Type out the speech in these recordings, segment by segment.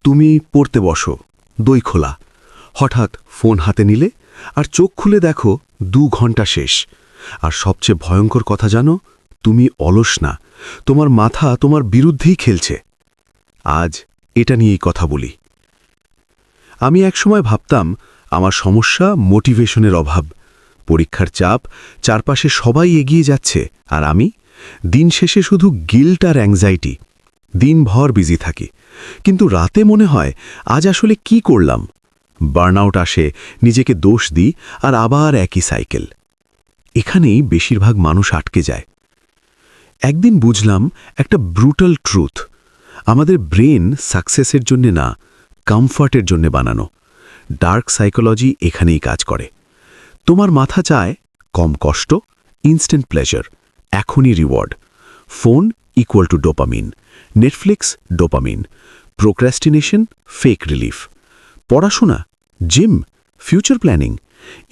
তুমি পড়তে বসো, দই খোলা। হঠাৎ ফোন হাতে নিলে আর চোখ খুলে দেখো 2 ঘন্টা শেষ। আর সবচেয়ে ভয়ঙ্কর কথা জানো, তুমি অলস না, তোমার মাথা তোমার বিরুদ্ধেই খেলছে। আজ এটা নিয়েই কথা বলি। আমি একসময় ভাবতাম আমার সমস্যা মোটিভেশনের অভাব, পরীক্ষার চাপ, চারপাশে সবাই এগিয়ে যাচ্ছে আর আমি দিন শেষে শুধু গিল্ট আর অ্যাংজাইটি। দিনভর বিজি থাকি, কিন্তু রাতে মনে হয় আজ আসলে কি করলাম। বার্নআউট আসে, নিজেকে দোষ দিই আর আবার একই সাইকেল। এখানেই বেশিরভাগ মানুষ আটকে যায়। একদিন বুঝলাম একটা ব্রুটাল ট্রুথ, আমাদের ব্রেন সাকসেসের জন্য না, কমফর্টের জন্য বানানো। ডার্ক সাইকোলজি এখানেই কাজ করে। তোমার মাথা চায় কম কষ্ট, ইনস্ট্যান্ট প্লেজার, এখনই reward. Phone equal to dopamine, Netflix dopamine, procrastination fake relief. পড়াশোনা, জিম, ফিউচার প্ল্যানিং,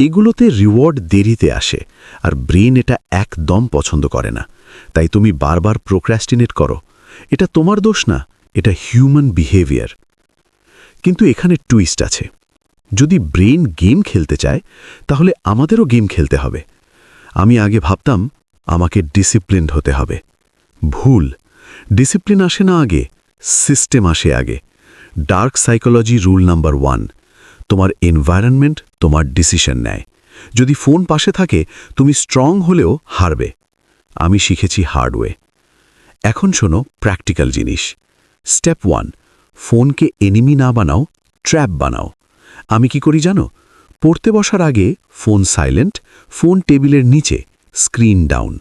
এগুলোতে রিওয়ার্ড দেরিতে আসে আর ব্রেন এটা একদম পছন্দ করে না। তাই তুমি বারবার প্রোক্রাস্টিনেট করো। এটা তোমার দোষ না, এটা হিউম্যান বিহেভিয়ার। কিন্তু এখানে টুইস্ট আছে। যদি ব্রেন গেম খেলতে চায়, তাহলে আমাদেরও গেম খেলতে হবে। আমি আগে ভাবতাম আমাকে ডিসিপ্লিনড হতে হবে। ভুল। ডিসিপ্লিন আসে না আগে, সিস্টেম আসে আগে। ডার্ক সাইকোলজি রুল নাম্বার 1, তোমার এনভায়রনমেন্ট তোমার ডিসিশন নেয়। যদি ফোন পাশে থাকে, তুমি স্ট্রং হলেও হারবে। আমি শিখেছি হার্ড ওয়ে। এখন শোনো প্র্যাকটিক্যাল জিনিস। স্টেপ 1, ফোনকে এনিমি না বানাও, ট্র্যাপ বানাও। আমি কি করি জানো? পড়তে বসার আগে ফোন সাইলেন্ট, ফোন টেবিলের নিচে, স্ক্রিন ডাউন।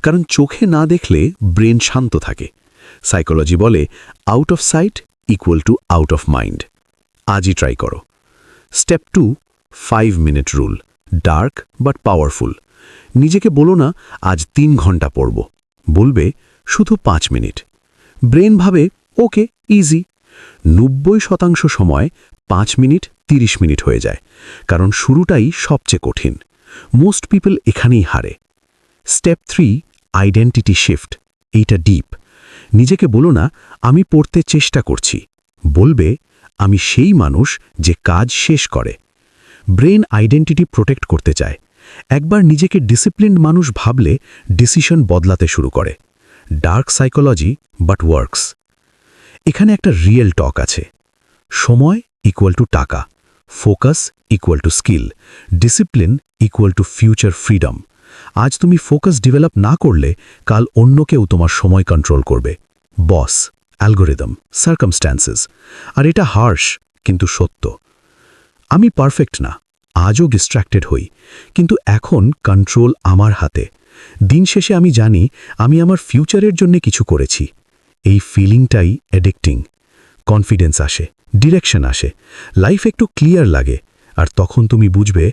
কারণ চোখে না দেখলে ব্রেন শান্ত থাকে। সাইকোলজি বলে out of sight equal to out of mind. আজই ট্রাই করো। Step 2, 5 minute rule, dark but powerful. নিজেকে বলো না আজ 3 ঘন্টা পড়ব, বলবে শুধু 5 মিনিট। ব্রেন ভাবে ওকে, ইজি। 90% সময় 5 মিনিট 30 মিনিট হয়ে যায়, কারণ শুরুটাই সবচেয়ে কঠিন। মোস্ট পিপল এখানেই হারে। Step 3, identity shift. এইটা ডিপ। নিজেকে বলো না আমি পড়তে চেষ্টা করছি, বলবে আমি সেই মানুষ যে কাজ শেষ করে। ব্রেন আইডেন্টিটি প্রোটেক্ট করতে চায়। একবার নিজেকে ডিসিপ্লিনড মানুষ ভাবলে ডিসিশন বদলাতে শুরু করে। Dark psychology but works. এখানে একটা রিয়েল টক আছে। সময় ইকুয়াল টু টাকা, focus equal to skill, discipline equal to future freedom. আজ তুমি ফোকাস ডেভেলপ না করলে কাল অন্য কেউ তোমার সময় কন্ট্রোল করবে। বস, অ্যালগোরিদম, সার্কামস্ট্যান্সেস। আর এটা হার্শ কিন্তু সত্য। আমি পারফেক্ট না, আজও ডিস্ট্র্যাক্টেড হই, কিন্তু এখন কন্ট্রোল আমার হাতে। দিন শেষে আমি জানি আমি আমার ফিউচারের জন্য কিছু করেছি। এই ফিলিংটাই অ্যাডিক্টিং। কনফিডেন্স আসে, ডিরেকশন আসে, লাইফ একটু ক্লিয়ার লাগে। আর তখন তুমি বুঝবে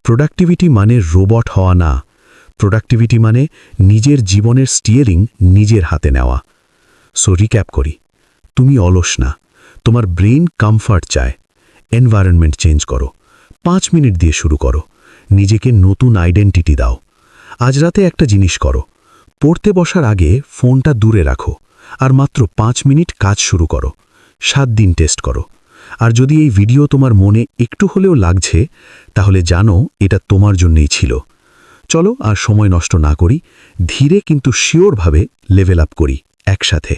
প্রোডাক্টিভিটি মানে রোবট হওয়া না, প্রোডাক্টিভিটি মানে নিজের জীবনের স্টিয়ারিং নিজের হাতে নেওয়া। সো রিক্যাপ করি, তুমি অলস না, তোমার ব্রেন কমফর্ট চায়। এনভায়রনমেন্ট চেঞ্জ করো, 5 মিনিট দিয়ে শুরু করো, নিজেকে নতুন আইডেন্টিটি দাও। আজ রাতে একটা জিনিস করো, পড়তে বসার আগে ফোনটা দূরে রাখো আর মাত্র 5 মিনিট কাজ শুরু করো। 7 দিন টেস্ট করো। আর যদি এই ভিডিও তোমার মনে একটু হলেও লাগছে, তাহলে জানো এটা তোমার জন্যই ছিল। চলো আর সময় নষ্ট না করি, ধীরে কিন্তু শিওরভাবে লেভেল আপ করি একসাথে।